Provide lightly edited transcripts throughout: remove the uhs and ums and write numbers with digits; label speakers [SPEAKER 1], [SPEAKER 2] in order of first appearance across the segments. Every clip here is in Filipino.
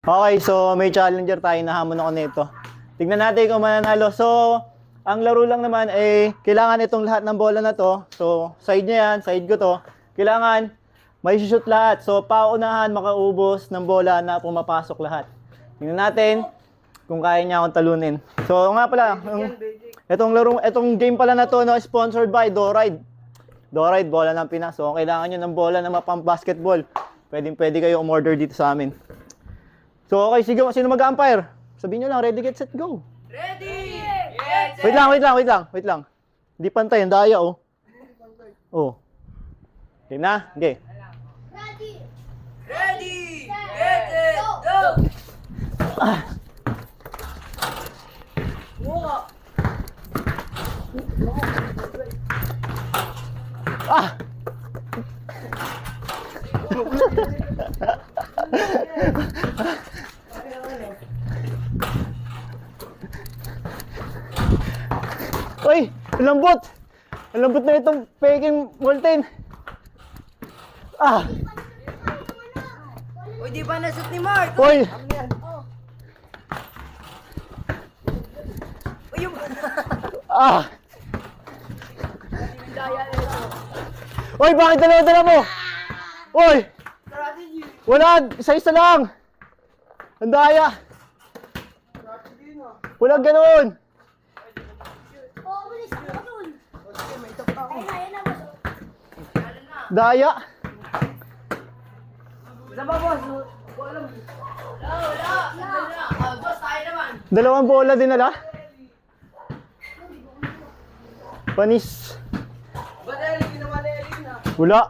[SPEAKER 1] Okay, so may challenger tayo na hamon ako nito. Tignan natin kung mananalo. So, ang laro lang naman ay kailangan itong lahat ng bola na to. So, side niya yan, side ko to. Kailangan may shoot lahat. So, paunahan makaubos ng bola na pumapasok lahat. Tignan natin kung kaya niya akong talunin. So, nga pala, itong game pala na to, no, sponsored by Doride. Doride, bola ng Pinas. So, kailangan nyo ng bola na mapang-basketball. Pwede kayo umorder dito sa amin. So, okay, sige, sino mag-umpire? Sabihin nyo lang, ready, get, set, go.
[SPEAKER 2] Ready! Get,
[SPEAKER 1] Wait lang. Hindi pantay, ang daya, oh. Oh. Okay na? Okay.
[SPEAKER 2] Ready! Get it! Go!
[SPEAKER 1] Ah! Uy! Lambot! Ang lambot na itong peking Molten. Ah!
[SPEAKER 2] Uy, di ba nasut ni Mark?
[SPEAKER 1] Uy!
[SPEAKER 2] Uy, yung...
[SPEAKER 1] Ah! Uy, bakit dalawa-dala mo? Uy! Wala! Isa-isa lang! Ang daya! Walang ganoon! Daya!
[SPEAKER 2] Sama, boss. Wala. Boss, tayo naman.
[SPEAKER 1] Dalawang bola dinala? Panis.
[SPEAKER 2] Ba't Ellie? Ginawa na Ellie na.
[SPEAKER 1] Wala.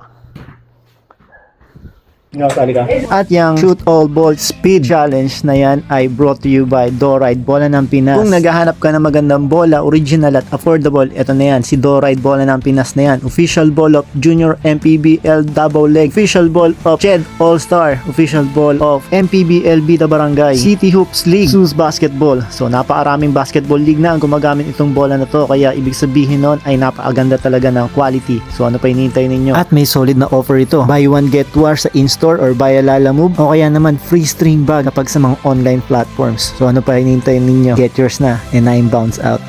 [SPEAKER 1] At yung Shoot All Ball Speed Challenge na yan ay brought to you by Doride, Bola ng Pinas. Kung naghahanap ka ng magandang bola, original at affordable, ito na yan, si Doride Bola ng Pinas na yan. Official ball of Junior MPBL Double Leg, official ball of Ched All-Star, official ball of MPBL Bida Barangay, City Hoops League, SUS Basketball. So napakaraming basketball league na ang gumagamit itong bola na to, kaya ibig sabihin nun ay napakaganda talaga ng quality. So ano pa hinihintay ninyo? At may solid na offer ito. Buy one get one sa in-store or buy a Lalamove o kaya naman free string bag kapag sa mga online platforms. So ano pa hinihintay ninyo? Get yours na and I'm bounce out.